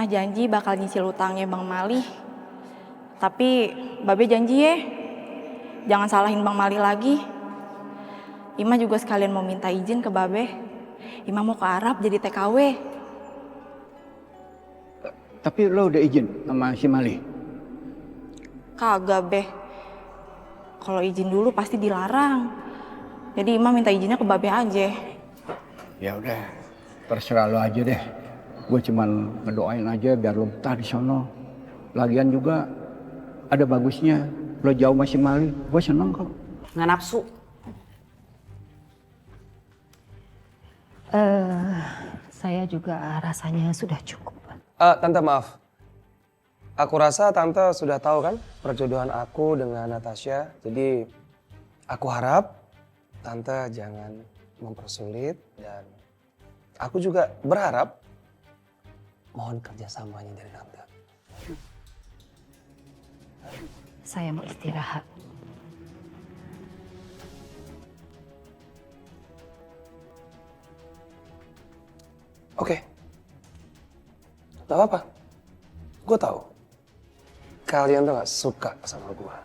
mah janji bakal nyicil utangnya Bang Mali. Tapi Babe janji ya, jangan salahin Bang Mali lagi. Ima juga sekalian mau minta izin ke Babe. Ima mau ke Arab jadi TKW. Tapi lo udah izin sama si Mali? Kagak, Be. Kalau izin dulu pasti dilarang. Jadi Ima minta izinnya ke Babe aja. Ya udah, terserah lo aja deh. Gue cuman ngedoain aja biar lo betah di sono. Lagian juga ada bagusnya lo jauh masih Mali. Gue seneng kok. Nggak nafsu. Saya juga rasanya sudah cukup. Tante maaf. Aku rasa Tante sudah tahu kan perjodohan aku dengan Natasha. Jadi aku harap Tante jangan mempersulit dan aku juga berharap mohon kerjasamanya dari Tante. Saya mau istirahat. Oke. Gak apa-apa. Gue tahu. Kalian tuh gak suka sama gue.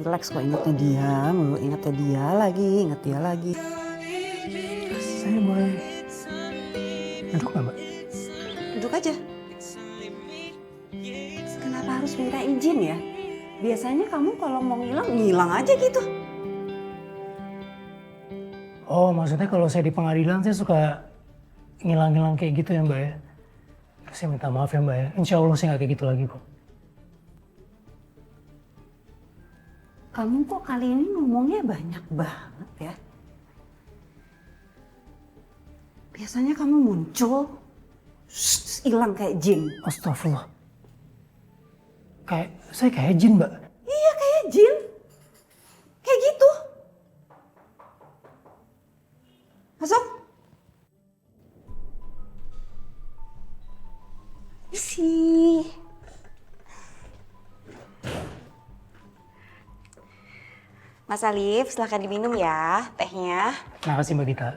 Relax kok, ingatnya dia lagi. Saya boleh duduk nggak, Mbak? Duduk aja. Kenapa harus minta izin ya? Biasanya kamu kalau mau ngilang aja gitu. Oh, maksudnya kalau saya di pengadilan saya suka ngilang-ngilang kayak gitu ya, Mbak ya? Saya minta maaf ya, Mbak ya. Insya Allah saya nggak kayak gitu lagi kok. Kamu kok kali ini ngomongnya banyak banget ya? Biasanya kamu muncul, hilang kayak jin. Astagfirullah. Saya kayak jin, Mbak. Iya kayak jin. Kayak gitu. Masuk. Isi. Mas Alif, silahkan diminum ya tehnya. Makasih Mbak Gita.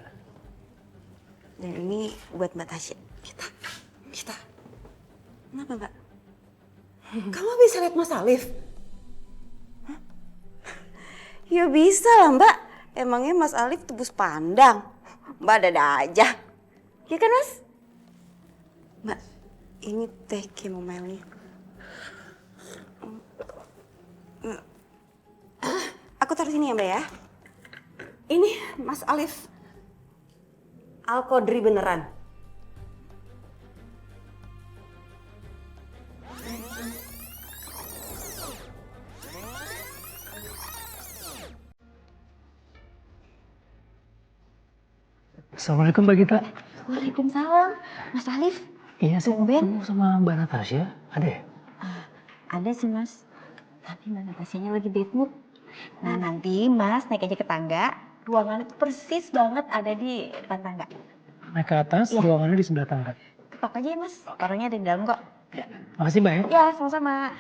Dan ini buat Mbak Tasya. Kita. Kenapa Mbak? Kamu bisa lihat Mas Alif? Hah? Ya bisa lah Mbak. Emangnya Mas Alif tebus pandang? Mbak ada aja. Ya kan Mas? Mbak, ini teh chamomile-nya. Aku taruh sini ya Mbak ya. Ini Mas Alif. Al-Qodri beneran. Assalamualaikum Mbak Gita. Waalaikumsalam, Mas Alif. Iya sih, Tumben. ketemu sama Mbak Natasha. Ada ya? Ada sih Mas, tapi Mbak Natasianya lagi bad mood. Nah nanti Mas naik aja ke tangga, ruangannya tuh persis banget ada di depan tangga. Naik ke atas, Iya. ruangannya di sebelah tangga. Ketok aja ya Mas, orangnya ada di dalam kok. Makasih Mbak ya. Ya sama-sama.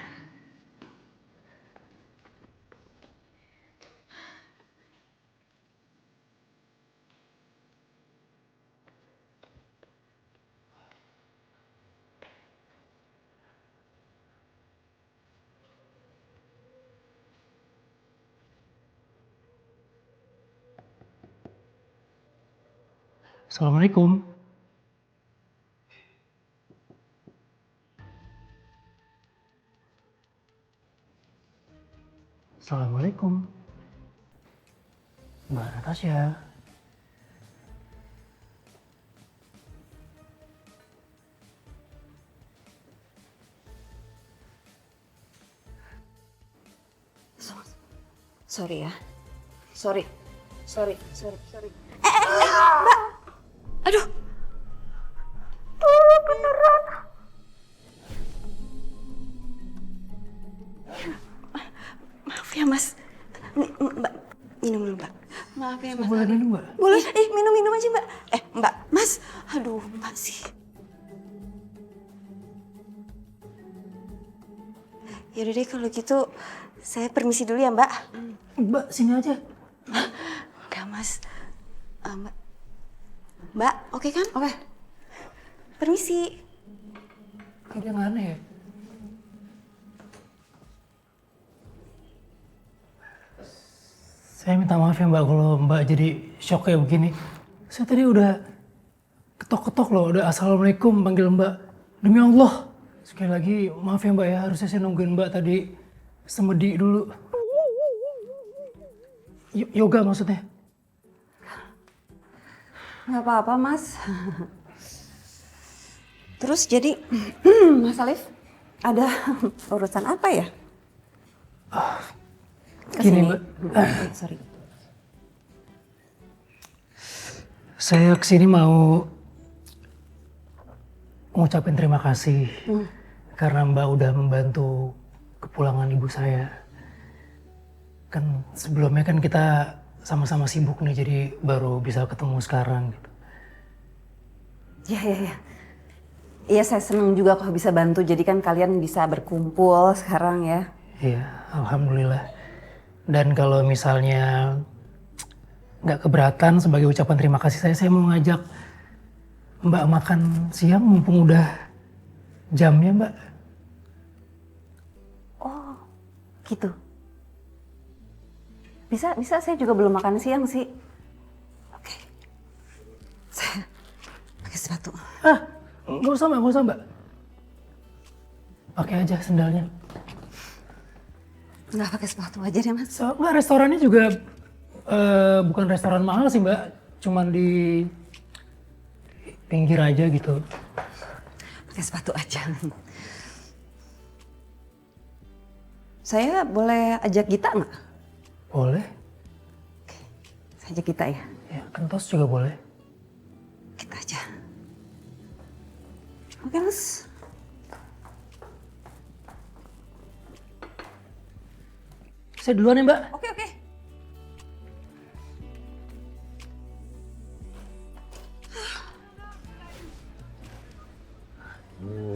Assalamualaikum. Assalamualaikum. Mbak Natasha. Sorry ya. Sorry. Aduh. Beneran. Maaf ya Mas. Mbak, minum dulu Mbak. Maaf ya Mas. Boleh minum Mbak? Boleh, minum aja Mbak. Mbak, Mas. Aduh, Mbak sih. Yaudah deh kalau gitu saya permisi dulu ya Mbak. Mbak, sini aja. Enggak Mas. Mbak, oke kan? Oke. Permisi. Kayak dia nggak aneh ya? Saya minta maaf ya Mbak kalau Mbak jadi shock kayak begini. Saya tadi udah ketok-ketok loh, udah assalamualaikum panggil Mbak. Demi Allah. Sekali lagi maaf ya Mbak ya, harusnya saya nungguin Mbak tadi semedi dulu. Yoga maksudnya. Nggak apa-apa Mas. Terus jadi Mas Alif ada urusan apa ya? Gini Mbak. Sorry. Saya kesini mau ngucapin terima kasih karena Mbak udah membantu kepulangan ibu saya. Kan sebelumnya kan kita sama-sama sibuk nih, jadi baru bisa ketemu sekarang gitu. Ya. Iya saya senang juga kalau bisa bantu, jadi kan kalian bisa berkumpul sekarang ya. Iya, alhamdulillah. Dan kalau misalnya nggak keberatan sebagai ucapan terima kasih saya mau ngajak Mbak makan siang mumpung udah jamnya Mbak. Oh gitu. Bisa saya juga belum makan siang sih. Oke. Saya pakai sepatu. Nggak usah Mbak. Pakai aja sendalnya. Nggak pakai sepatu aja deh Mas. Nggak, restorannya juga bukan restoran mahal sih Mbak. Cuman di pinggir aja gitu. Pakai sepatu aja. Saya boleh ajak Gita nggak? Boleh. Saya ajak Gita ya. Ya, kentos juga boleh. Kita aja. Oke Mas. Saya duluan ya Mbak. Oke.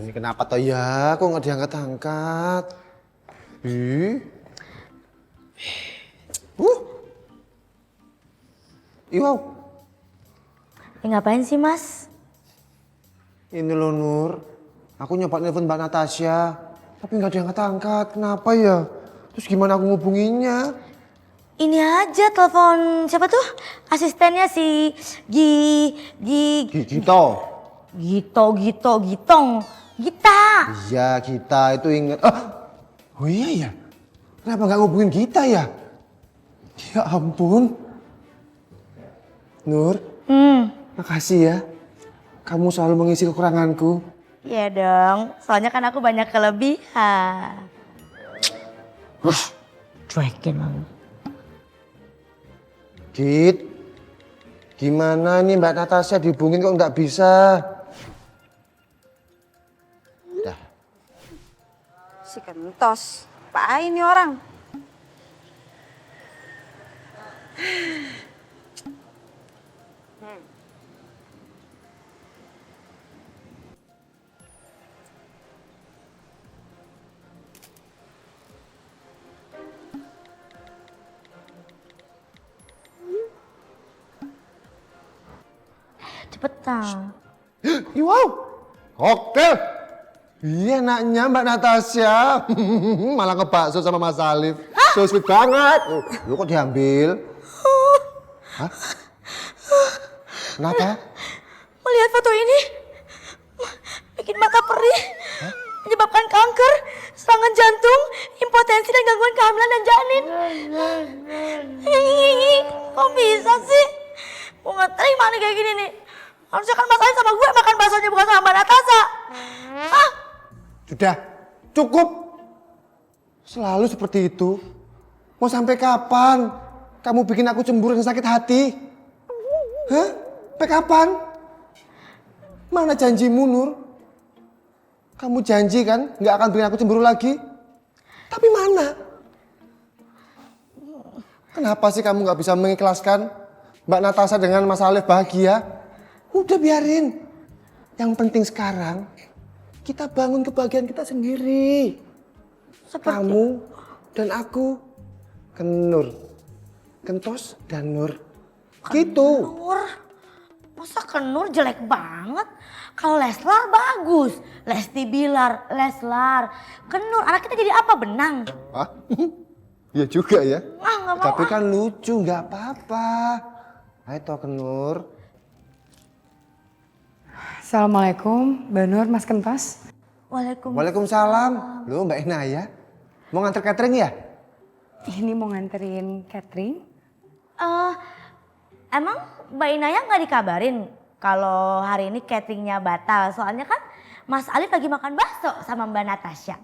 Ini kenapa toh ya? Kok nggak diangkat-angkat? Ih. Iwau. Ngapain sih Mas? Ini loh Nur. Aku nyoba nelfon Mbak Natasha. Tapi nggak diangkat-angkat. Kenapa ya? Terus gimana aku ngubunginnya? Ini aja telepon siapa tuh? Asistennya si Gito. Gitong. Gita. Iya Gita itu inget. Oh iya ya. Kenapa nggak ngubungin Gita ya? Ya ampun. Nur, makasih ya. Kamu selalu mengisi kekuranganku. Iya dong, soalnya kan aku banyak kelebihan. Cuekin banget. Git, gimana nih Mbak Natasha dihubungin kok nggak bisa? Dah. Si kentos. Apain nih orang? Cepetan. Wow, oke. Iya enaknya Mbak Natasha. Malah ngebakso sama Mas Alif. So sweet banget. Lu kok diambil? Hah? Kenapa? Melihat foto ini bikin mata perih, menyebabkan kanker, serangan jantung, impotensi dan gangguan kehamilan dan janin. Kok bisa sih? Gue nggak terima nih kayak gini nih. Harusnya kan Mas Alif sama gue makan baksonya bukan sama Mbak Natasha. Sudah, cukup. Selalu seperti itu. Mau sampai kapan kamu bikin aku cemburu dan sakit hati? Hah? Sampai kapan? Mana janjimu, Nur? Kamu janji kan nggak akan bikin aku cemburu lagi? Tapi mana? Kenapa sih kamu nggak bisa mengikhlaskan Mbak Natasha dengan Mas Alif bahagia? Udah biarin. Yang penting sekarang kita bangun kebahagiaan kita sendiri. Kamu dan aku. Kenur. Kentos dan Nur. Gitu. Nur, masa Kenur jelek banget? Kalau Leslar bagus. Lesti Bilar, Leslar. Kenur, anak kita jadi apa? Benang? Hah? Iya juga ya. Nggak mau. Tapi kan lucu, nggak apa-apa. Ayo toh Kenur. Assalamualaikum, Mbak Nur, Mas Kentas. Waalaikumsalam. Loh Mbak Inaya, mau nganter catering ya? Ini mau nganterin catering. Emang Mbak Inaya nggak dikabarin kalau hari ini cateringnya batal? Soalnya kan Mas Alif lagi makan bakso sama Mbak Natasha.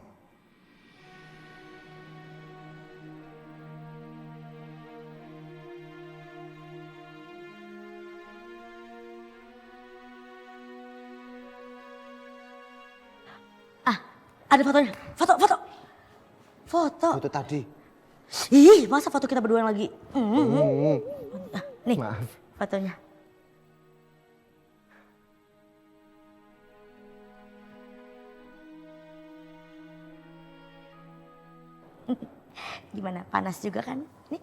Ada fotonya, foto. Foto tadi. Ih, masa foto kita berdua lagi? Nih, Maaf. fotonya. Gimana, panas juga kan? Nih.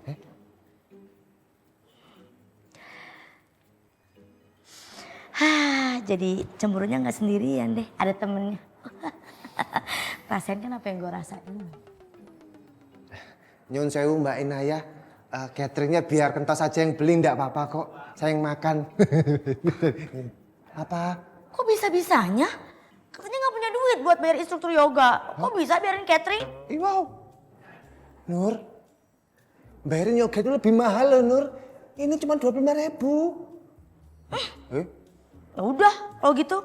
Jadi cemburunya nggak sendirian deh, ada temennya. Rasain kan apa yang gue rasain. Nyun sewu Mbak Inaya, cateringnya biar Kentos aja yang beli, ndak apa-apa kok. Saya yang makan. Apa? Kok bisa-bisanya? Katanya nggak punya duit buat bayar instruktur yoga. Kok bisa biarin catering? Wow. Nur, bayarin yoga itu lebih mahal loh Nur. Ini cuma 25.000. Ya udah, kalau gitu.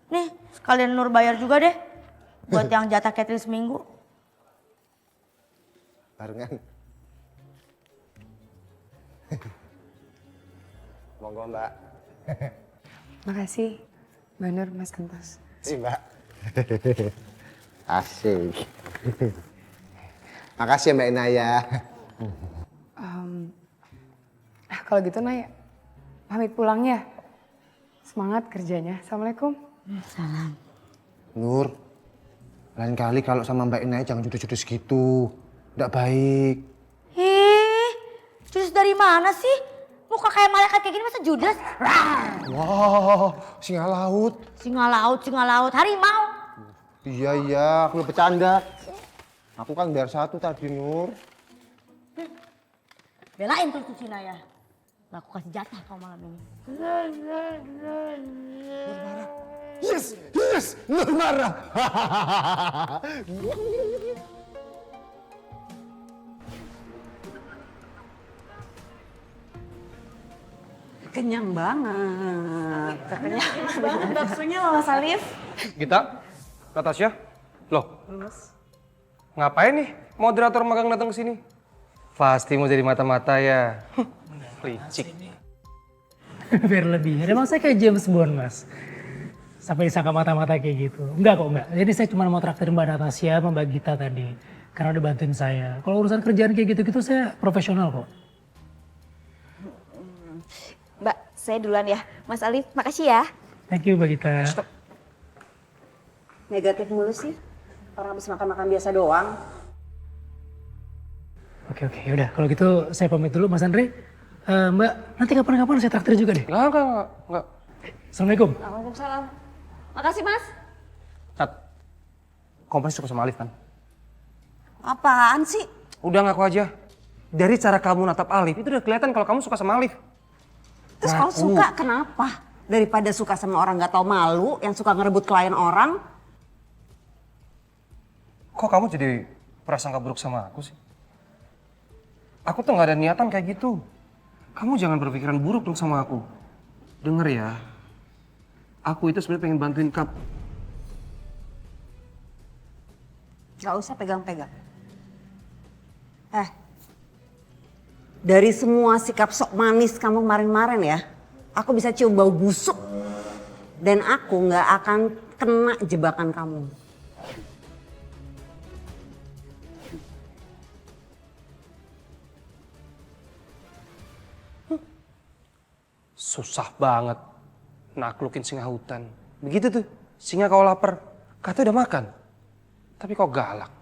Nih, sekalian Nur bayar juga deh. Buat yang jatah catering seminggu. Barengan. Monggo Mbak. Makasih, Mbak Nur, Mas Kentas. Si Mbak. Asik. Makasih ya Mbak Inaya. Kalau gitu Nay, pamit pulang ya. Semangat kerjanya. Assalamualaikum. Salam. Nur, lain kali kalau sama Mbak Inaya jangan judes-judes gitu. Nggak baik. Judes dari mana sih? Muka kayak malaikat kayak gini masa judes? Wah, singa laut. Singa laut, harimau. Iya, aku bercanda. Aku kan biar satu tadi, Nur. Belain tuh Cina ya. Nah, aku kasih jatah kau malam ini. Yes, Nur marah. Kenyang banget. Baksonya Mas Alif. Gita, Natasha, loh, ngapain nih moderator magang datang ke sini? Pasti mau jadi mata-mata ya. Licik. Biar lebih. Emang saya kayak James Bond, Mas. Sampai disangka mata-mata kayak gitu. Enggak kok, enggak. Jadi saya cuma mau traktir Mbak Natasha sama Mbak Gita tadi. Karena udah bantuin saya. Kalau urusan kerjaan kayak gitu-gitu saya profesional kok. Mbak, saya duluan ya. Mas Alif, makasih ya. Thank you Mbak Gita. Negatif mulu sih. Orang habis makan-makan biasa doang. Oke, yaudah. Kalau gitu saya pamit dulu Mas Andre. Mbak, nanti kapan-kapan saya traktir juga deh. Enggak. Assalamualaikum. Waalaikumsalam. Makasih Mas. Nat, kamu pasti suka sama Alif kan? Apaan sih? Udah ngaku aja. Dari cara kamu natap Alif, itu udah kelihatan kalau kamu suka sama Alif. Terus kalau suka kenapa? Daripada suka sama orang nggak tahu malu, yang suka ngerebut klien orang. Kok kamu jadi prasangka buruk sama aku sih? Aku tuh nggak ada niatan kayak gitu. Kamu jangan berpikiran buruk dong sama aku. Dengar ya, aku itu sebenarnya pengen bantuin kamu. Gak usah pegang-pegang. Dari semua sikap sok manis kamu kemarin-kemarin ya, aku bisa cium bau busuk. Dan aku nggak akan kena jebakan kamu. Susah banget naklukin singa hutan. Begitu tuh, singa kalau lapar, katanya udah makan. Tapi kok galak.